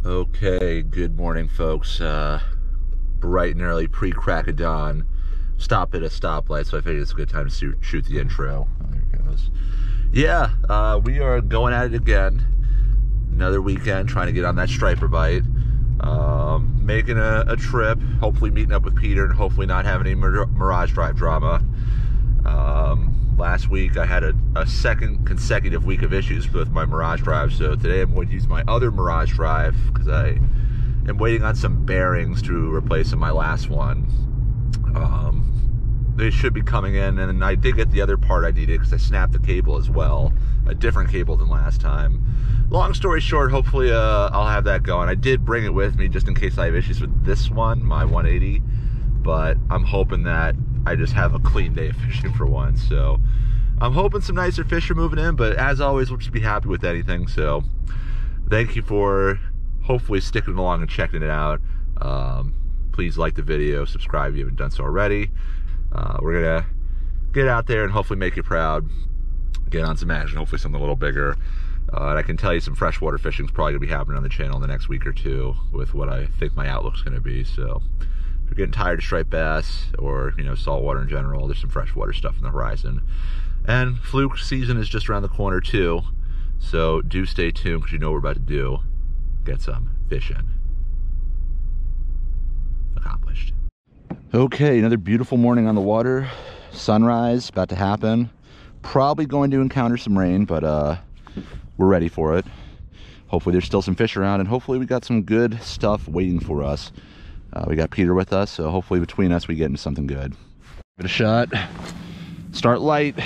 Okay, good morning, folks. Bright and early, pre-crack of dawn. Stop at a stoplight, so I figured it's a good time to shoot the intro. Oh, there it goes. Yeah, we are going at it again. Another weekend, trying to get on that striper bite. Making a trip, hopefully meeting up with Peter and hopefully not having any Mirage Drive drama. Last week I had a second consecutive week of issues with my Mirage Drive, so today I'm going to use my other Mirage Drive because I am waiting on some bearings to replace in my last one. They should be coming in, and I did get the other part I needed because I snapped the cable as well, a different cable than last time. Long story short, hopefully I'll have that going. I did bring it with me just in case I have issues with this one, my 180, but I'm hoping that I just have a clean day of fishing for once. So I'm hoping some nicer fish are moving in, but as always, we'll just be happy with anything. So thank you for hopefully sticking along and checking it out. Please like the video, subscribe if you haven't done so already. We're gonna get out there and hopefully make you proud, get on some action, hopefully something a little bigger. And I can tell you some freshwater fishing is probably gonna be happening on the channel in the next week or two with what I think my outlook's gonna be. So if you're getting tired of striped bass or, you know, saltwater in general, there's some freshwater stuff on the horizon. And fluke season is just around the corner too. So do stay tuned because you know what we're about to do. Get some fishing. Accomplished. Okay, another beautiful morning on the water. Sunrise about to happen. Probably going to encounter some rain, but we're ready for it. Hopefully there's still some fish around, and hopefully we got some good stuff waiting for us. We got Peter with us, so hopefully between us we get into something good. Give it a shot. Start light.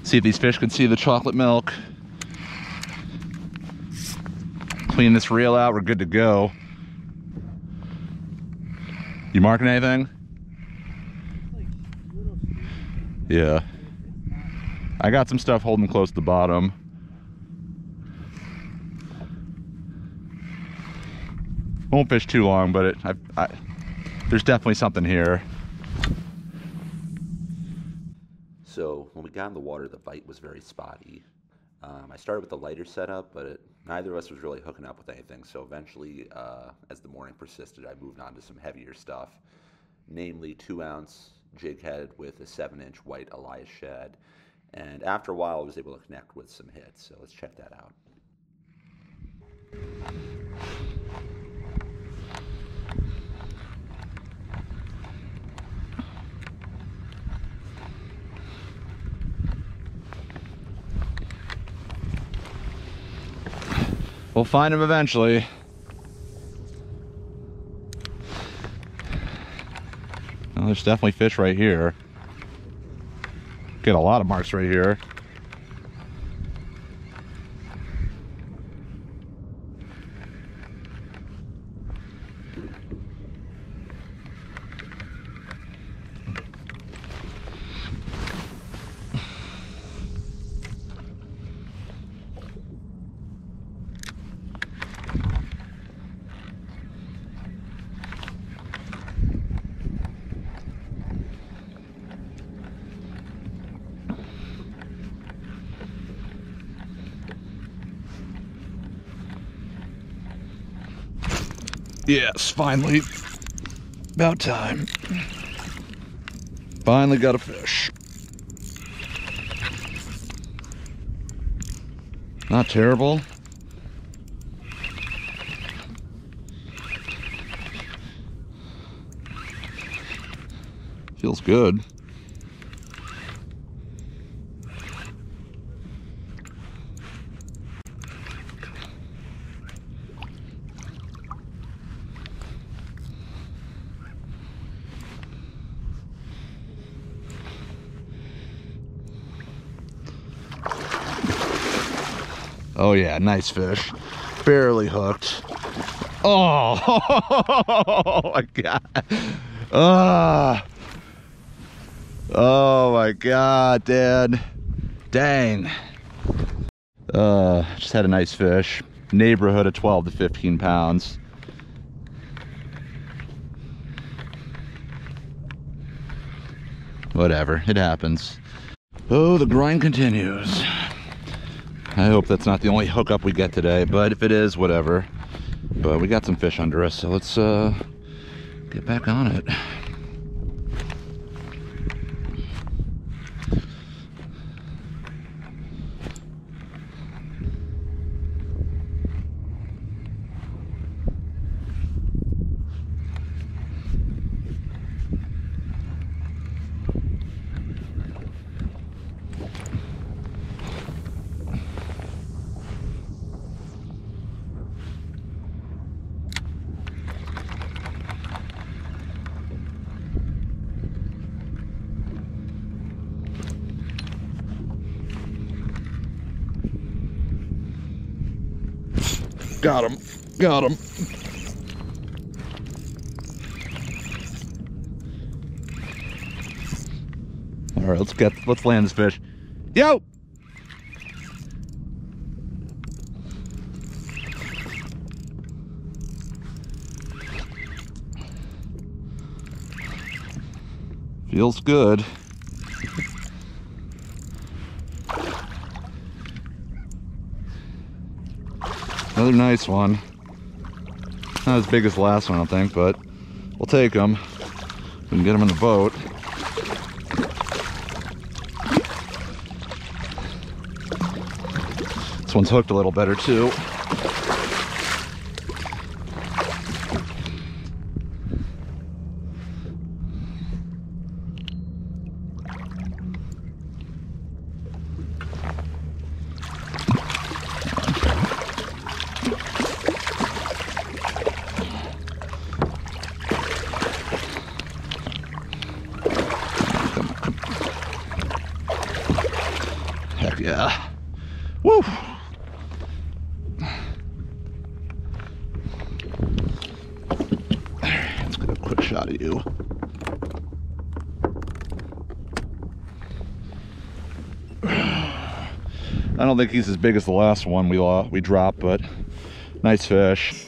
See if these fish can see the chocolate milk. Clean this reel out, we're good to go. You marking anything? Yeah. I got some stuff holding close to the bottom. Won't fish too long, but there's definitely something here. So when we got in the water, the bite was very spotty. I started with the lighter setup, but neither of us was really hooking up with anything. So eventually, as the morning persisted, I moved on to some heavier stuff, namely 2-ounce jig head with a 7-inch white Elias shad. And after a while, I was able to connect with some hits. So let's check that out. We'll find him eventually. Well, there's definitely fish right here. Get a lot of marks right here. Yes, finally. About time. Finally got a fish. Not terrible. Feels good. Oh yeah, nice fish. Barely hooked. Oh, oh my God. Oh my God, Dad. Dang. Just had a nice fish. Neighborhood of 12 to 15 pounds. Whatever, it happens. Oh, the grind continues. I hope that's not the only hookup we get today, but if it is, whatever. But we got some fish under us, so let's get back on it. Got him. Got him. All right, let's land this fish. Yo! Feels good. Another nice one. Not as big as the last one, I don't think, but we'll take them. We can get them in the boat. This one's hooked a little better too. Heck yeah. Woo! Let's get a quick shot of you. I don't think he's as big as the last one we dropped, but nice fish.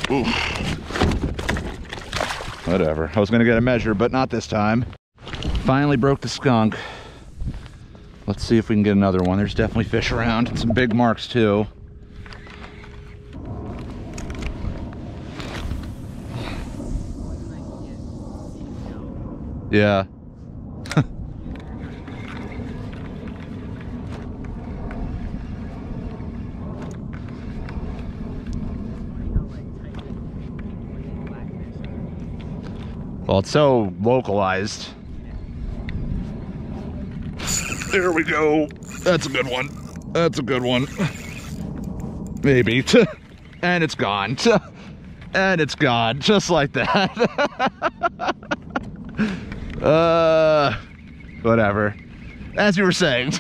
Oof. Whatever. I was gonna get a measure, but not this time. Finally broke the skunk. Let's see if we can get another one. There's definitely fish around, and some big marks too. Yeah. Well, it's so localized. There we go. That's a good one. That's a good one. Maybe. And it's gone. And it's gone. Just like that. Whatever. As you were saying.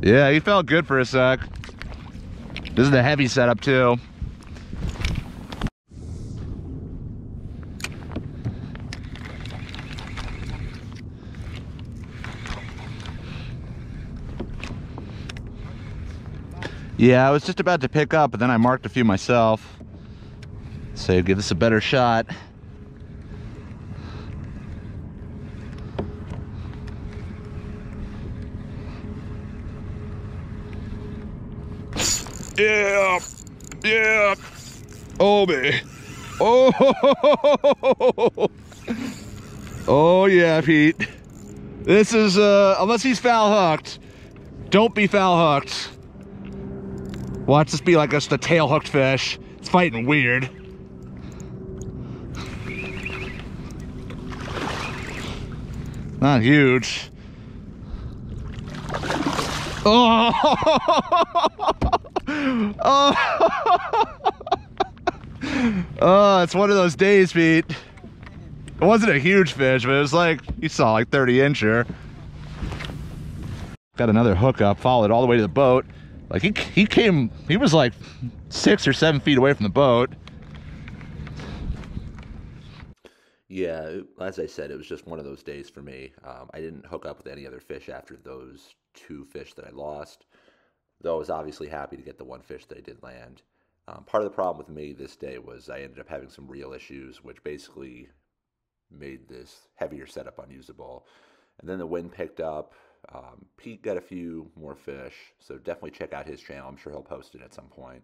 Yeah, he felt good for a sec. This is the heavy setup too. Yeah, I was just about to pick up, but then I marked a few myself. So give this a better shot. Yeah, yeah. Oh, baby. Oh, oh yeah, Pete. This is unless he's foul hooked, don't be foul hooked. Watch this be like just a tail hooked fish. It's fighting weird. Not huge. Oh, oh, it's one of those days, Pete. It wasn't a huge fish, but it was like, you saw like 30-incher. Got another hookup, followed all the way to the boat. Like he was like 6 or 7 feet away from the boat. Yeah, as I said, it was just one of those days for me. I didn't hook up with any other fish after those 2 fish that I lost, though I was obviously happy to get the 1 fish that I did land. Part of the problem with me this day was I ended up having some reel issues, which basically made this heavier setup unusable. And then the wind picked up. Pete got a few more fish, so definitely check out his channel. I'm sure he'll post it at some point.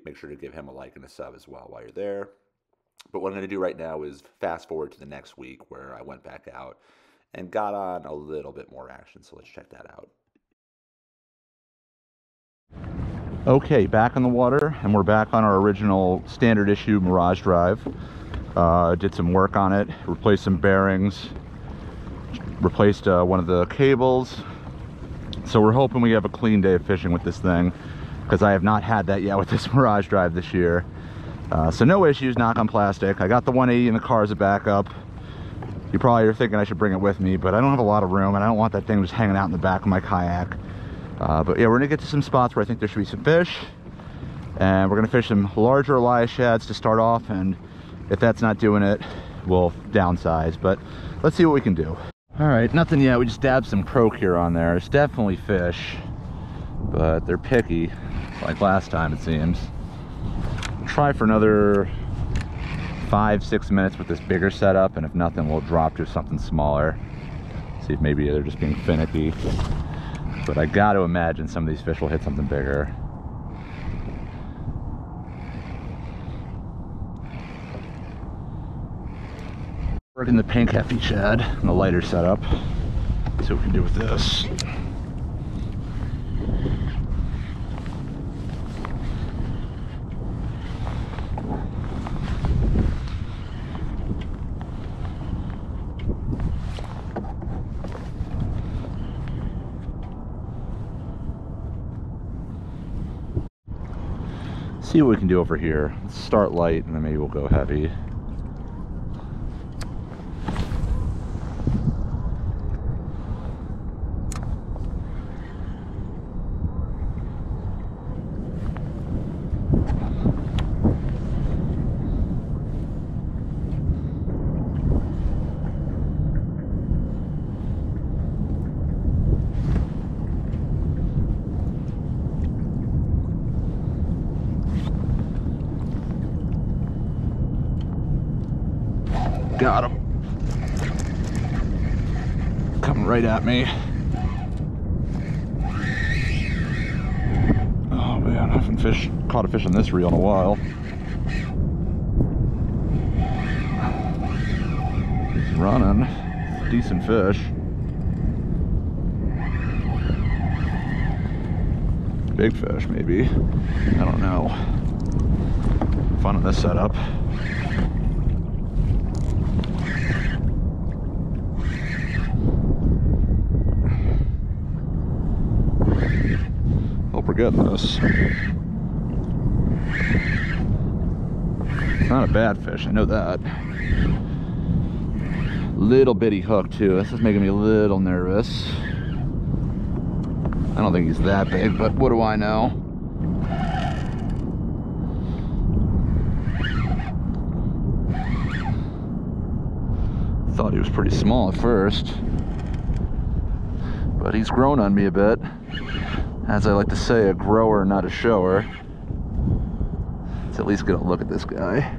Make sure to give him a like and a sub as well while you're there. But what I'm going to do right now is fast forward to the next week where I went back out and got on a little bit more action. So let's check that out. Okay, back on the water, and we're back on our original standard issue Mirage drive. Did some work on it, replaced some bearings, replaced one of the cables. So we're hoping we have a clean day of fishing with this thing, because I have not had that yet with this Mirage drive this year. So no issues, knock on plastic. I got the 180 in the car as a backup. You probably are thinking I should bring it with me, but I don't have a lot of room, and I don't want that thing just hanging out in the back of my kayak. But yeah, we're gonna get to some spots where I think there should be some fish, and we're gonna fish some larger Elias shads to start off, and if that's not doing it, we'll downsize, but let's see what we can do. All right, nothing yet. We just dabbed some croak here on there. It's definitely fish, but they're picky, like last time it seems. Try for another 5-6 minutes with this bigger setup, and if nothing, we'll drop to something smaller. See if maybe they're just being finicky. But I got to imagine some of these fish will hit something bigger. Working the pink hefty shad in the lighter setup. See what we can do with this. See what we can do over here. Let's start light and then maybe we'll go heavy. Got him. Coming right at me. Oh man, I haven't caught a fish on this reel in a while. He's running. Decent fish. Big fish, maybe. I don't know. Fun on this setup. We're getting this. It's not a bad fish, I know that. Little bitty hook too. This is making me a little nervous. I don't think he's that big, but what do I know? Thought he was pretty small at first, but he's grown on me a bit. As I like to say, a grower, not a shower. Let's at least get a look at this guy.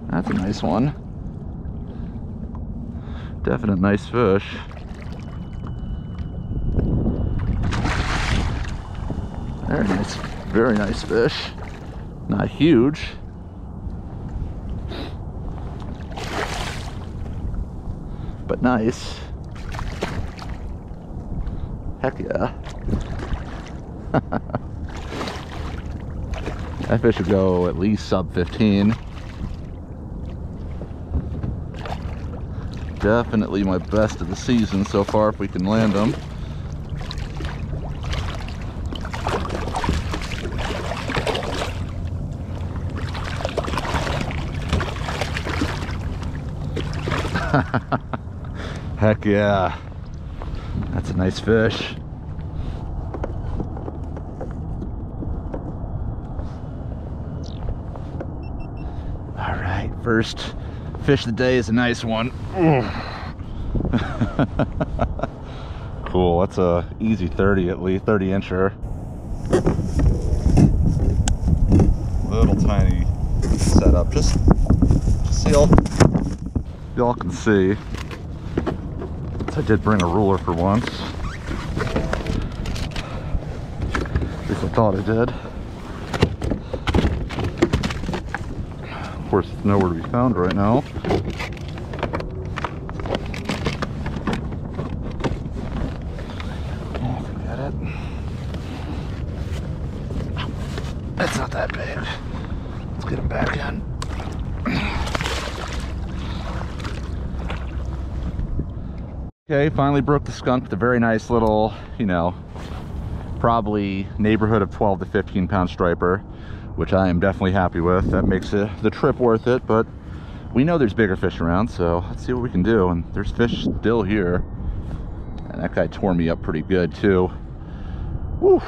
That's a nice one. Definite nice fish. Very nice, very nice fish. Not huge. But nice. Heck yeah. That fish should go at least sub 15. Definitely my best of the season so far if we can land them. Heck yeah. That's a nice fish. First fish of the day is a nice one. Cool, that's a easy 30 at least, 30 incher. little tiny setup, just so y'all can see. I did bring a ruler for once. At least I thought I did. Of course, it's nowhere to be found right now. Oh, forget it. It's not that big. Let's get him back in. Okay, finally broke the skunk with a very nice little, you know, probably neighborhood of 12 to 15 pound striper, which I am definitely happy with. That makes the trip worth it, but we know there's bigger fish around, so let's see what we can do. And there's fish still here. And that guy tore me up pretty good too. Woo!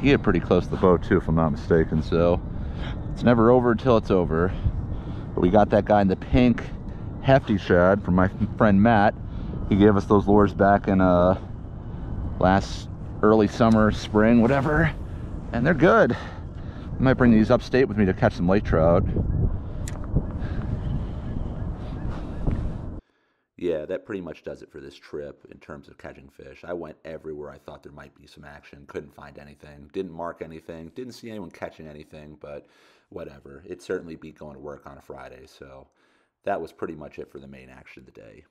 He hit pretty close to the boat too, if I'm not mistaken, so it's never over until it's over. But we got that guy in the pink hefty shad from my friend Matt. He gave us those lures back in last early summer, spring, whatever, and they're good. I might bring these upstate with me to catch some lake trout. Yeah, that pretty much does it for this trip in terms of catching fish. I went everywhere I thought there might be some action, couldn't find anything, didn't mark anything, didn't see anyone catching anything, but whatever. It certainly beat going to work on a Friday, so that was pretty much it for the main action of the day.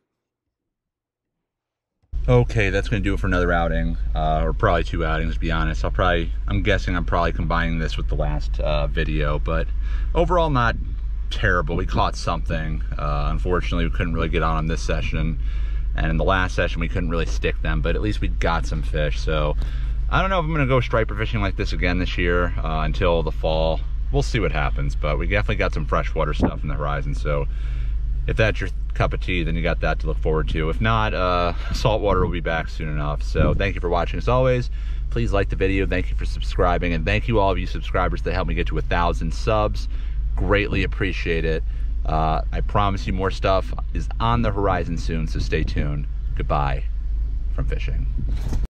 Okay, that's going to do it for another outing, or probably 2 outings, to be honest. I'm guessing I'm probably combining this with the last video, but overall not terrible. We caught something. Unfortunately, we couldn't really get on this session, and in the last session we couldn't really stick them, but at least we got some fish. So I don't know if I'm going to go striper fishing like this again this year until the fall. We'll see what happens, but we definitely got some freshwater stuff in the horizon, so if that's your cup of tea, then you got that to look forward to. If not, saltwater will be back soon enough. So thank you for watching as always. Please like the video. Thank you for subscribing, and thank you all of you subscribers that helped me get to 1,000 subs. Greatly appreciate it. I promise you more stuff is on the horizon soon, so stay tuned. Goodbye from Fishing.